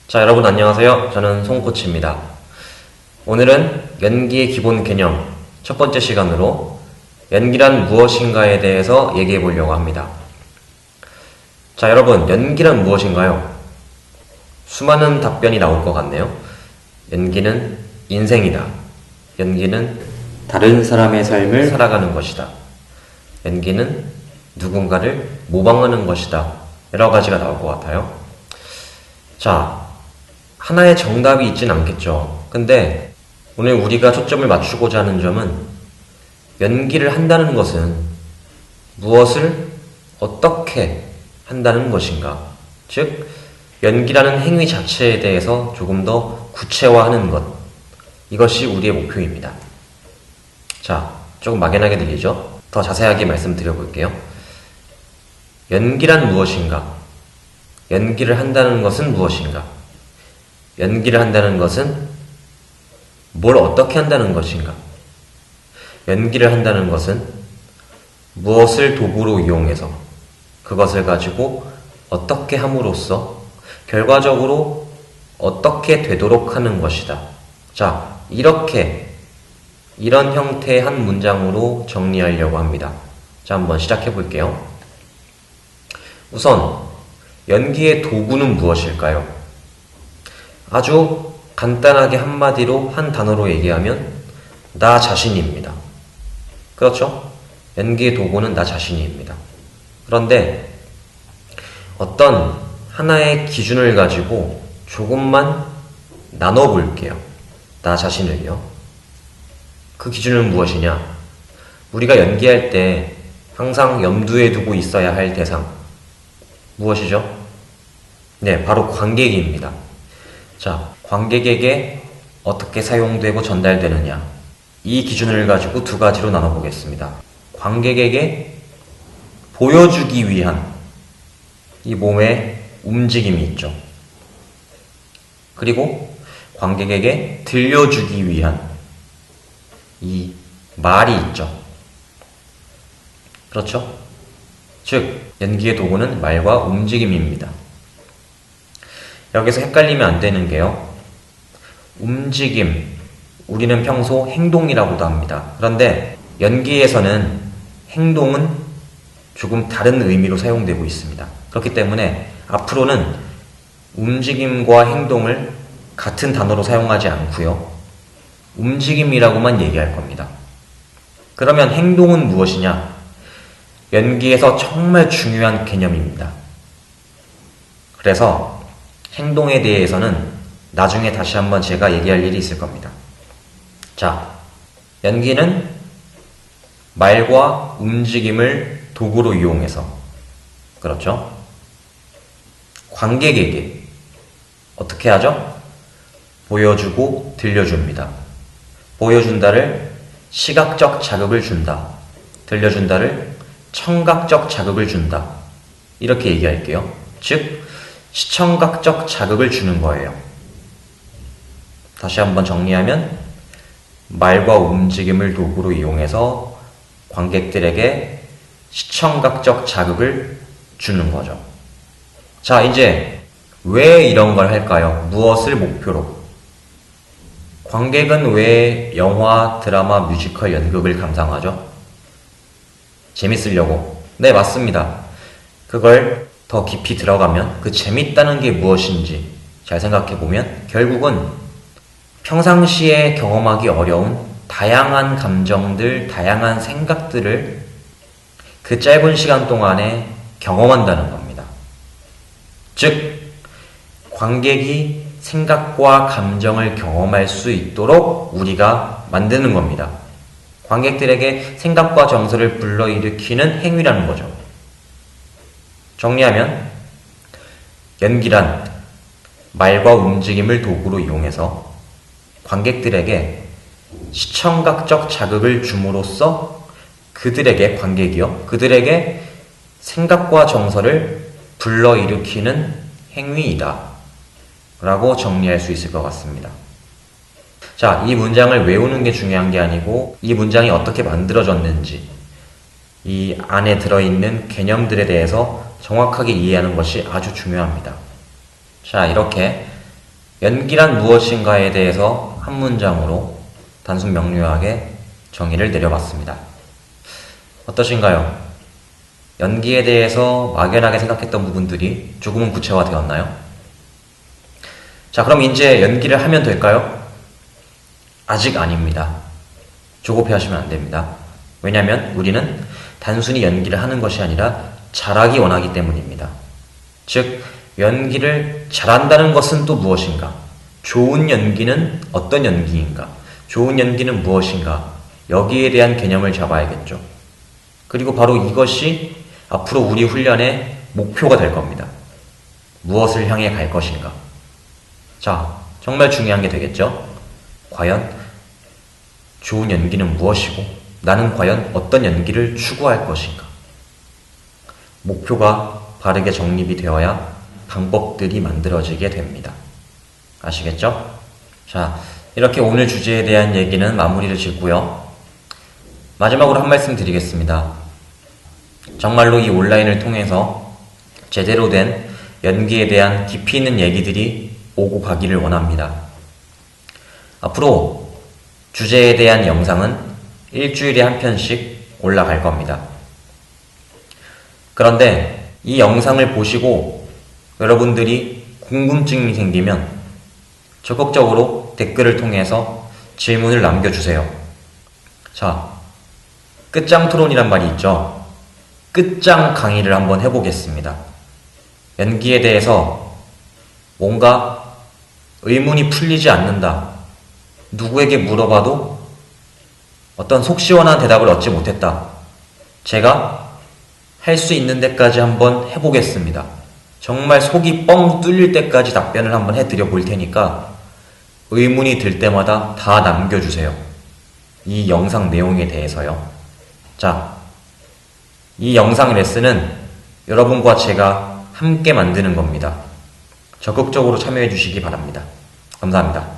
자, 여러분 안녕하세요. 저는 송코치입니다. 오늘은 연기의 기본 개념 첫 번째 시간으로 연기란 무엇인가에 대해서 얘기해 보려고 합니다. 자, 여러분, 연기란 무엇인가요? 수많은 답변이 나올 것 같네요. 연기는 인생이다. 연기는 다른 사람의 삶을 살아가는 것이다. 연기는 누군가를 모방하는 것이다. 여러 가지가 나올 것 같아요. 자, 하나의 정답이 있진 않겠죠. 근데 오늘 우리가 초점을 맞추고자 하는 점은 연기를 한다는 것은 무엇을 어떻게 한다는 것인가. 즉, 연기라는 행위 자체에 대해서 조금 더 구체화하는 것. 이것이 우리의 목표입니다. 자, 조금 막연하게 들리죠? 더 자세하게 말씀드려 볼게요. 연기란 무엇인가? 연기를 한다는 것은 무엇인가? 연기를 한다는 것은 뭘 어떻게 한다는 것인가? 연기를 한다는 것은 무엇을 도구로 이용해서 그것을 가지고 어떻게 함으로써 결과적으로 어떻게 되도록 하는 것이다. 자, 이런 형태의 한 문장으로 정리하려고 합니다. 자, 한번 시작해 볼게요. 우선 연기의 도구는 무엇일까요? 아주 간단하게 한마디로 한 단어로 얘기하면 나 자신입니다. 그렇죠? 연기의 도구는 나 자신입니다. 그런데 어떤 하나의 기준을 가지고 조금만 나눠볼게요. 나 자신을요. 그 기준은 무엇이냐? 우리가 연기할 때 항상 염두에 두고 있어야 할 대상. 무엇이죠? 네, 바로 관객입니다. 자, 관객에게 어떻게 사용되고 전달되느냐. 이 기준을 가지고 두 가지로 나눠보겠습니다. 관객에게 보여주기 위한 이 몸의 움직임이 있죠. 그리고 관객에게 들려주기 위한 이 말이 있죠. 그렇죠? 즉, 연기의 도구는 말과 움직임입니다. 여기서 헷갈리면 안 되는 게요. 움직임, 우리는 평소 행동이라고도 합니다. 그런데 연기에서는 행동은 조금 다른 의미로 사용되고 있습니다. 그렇기 때문에 앞으로는 움직임과 행동을 같은 단어로 사용하지 않고요. 움직임이라고만 얘기할 겁니다. 그러면 행동은 무엇이냐? 연기에서 정말 중요한 개념입니다. 그래서 행동에 대해서는 나중에 다시 한번 제가 얘기할 일이 있을 겁니다. 자, 연기는 말과 움직임을 도구로 이용해서, 그렇죠? 관객에게 어떻게 하죠? 보여주고 들려줍니다. 보여준다를 시각적 자극을 준다. 들려준다를 청각적 자극을 준다. 이렇게 얘기할게요. 즉, 시청각적 자극을 주는 거예요. 다시 한번 정리하면 말과 움직임을 도구로 이용해서 관객들에게 시청각적 자극을 주는 거죠. 자, 이제 왜 이런 걸 할까요? 무엇을 목표로? 관객은 왜 영화, 드라마, 뮤지컬, 연극을 감상하죠? 재밌으려고. 네, 맞습니다. 그걸 더 깊이 들어가면 그 재밌다는 게 무엇인지 잘 생각해보면 결국은 평상시에 경험하기 어려운 다양한 감정들, 다양한 생각들을 그 짧은 시간 동안에 경험한다는 겁니다. 즉, 관객이 생각과 감정을 경험할 수 있도록 우리가 만드는 겁니다. 관객들에게 생각과 정서를 불러일으키는 행위라는 거죠. 정리하면 연기란 말과 움직임을 도구로 이용해서 관객들에게 시청각적 자극을 줌으로써 관객이요. 그들에게 생각과 정서를 불러일으키는 행위이다. 라고 정리할 수 있을 것 같습니다. 자, 이 문장을 외우는 게 중요한 게 아니고 이 문장이 어떻게 만들어졌는지 이 안에 들어있는 개념들에 대해서 정확하게 이해하는 것이 아주 중요합니다. 자, 이렇게 연기란 무엇인가에 대해서 한 문장으로 단순 명료하게 정의를 내려봤습니다. 어떠신가요? 연기에 대해서 막연하게 생각했던 부분들이 조금은 구체화되었나요? 자, 그럼 이제 연기를 하면 될까요? 아직 아닙니다. 조급해하시면 안 됩니다. 왜냐하면 우리는 단순히 연기를 하는 것이 아니라 잘하기 원하기 때문입니다. 즉, 연기를 잘한다는 것은 또 무엇인가? 좋은 연기는 어떤 연기인가? 좋은 연기는 무엇인가? 여기에 대한 개념을 잡아야겠죠. 그리고 바로 이것이 앞으로 우리 훈련의 목표가 될 겁니다. 무엇을 향해 갈 것인가? 자, 정말 중요한 게 되겠죠? 과연 좋은 연기는 무엇이고 나는 과연 어떤 연기를 추구할 것인가? 목표가 바르게 정립이 되어야 방법들이 만들어지게 됩니다. 아시겠죠? 자, 이렇게 오늘 주제에 대한 얘기는 마무리를 짓고요. 마지막으로 한 말씀 드리겠습니다. 정말로 이 온라인을 통해서 제대로 된 연기에 대한 깊이 있는 얘기들이 오고 가기를 원합니다. 앞으로 주제에 대한 영상은 일주일에 한 편씩 올라갈 겁니다. 그런데 이 영상을 보시고 여러분들이 궁금증이 생기면 적극적으로 댓글을 통해서 질문을 남겨주세요. 자, 끝장 토론이란 말이 있죠. 끝장 강의를 한번 해보겠습니다. 연기에 대해서 뭔가 의문이 풀리지 않는다. 누구에게 물어봐도 어떤 속 시원한 대답을 얻지 못했다. 제가 할 수 있는 데까지 한번 해보겠습니다. 정말 속이 뻥 뚫릴 때까지 답변을 한번 해드려 볼 테니까 의문이 들 때마다 다 남겨주세요. 이 영상 내용에 대해서요. 자, 이 영상 레슨은 여러분과 제가 함께 만드는 겁니다. 적극적으로 참여해 주시기 바랍니다. 감사합니다.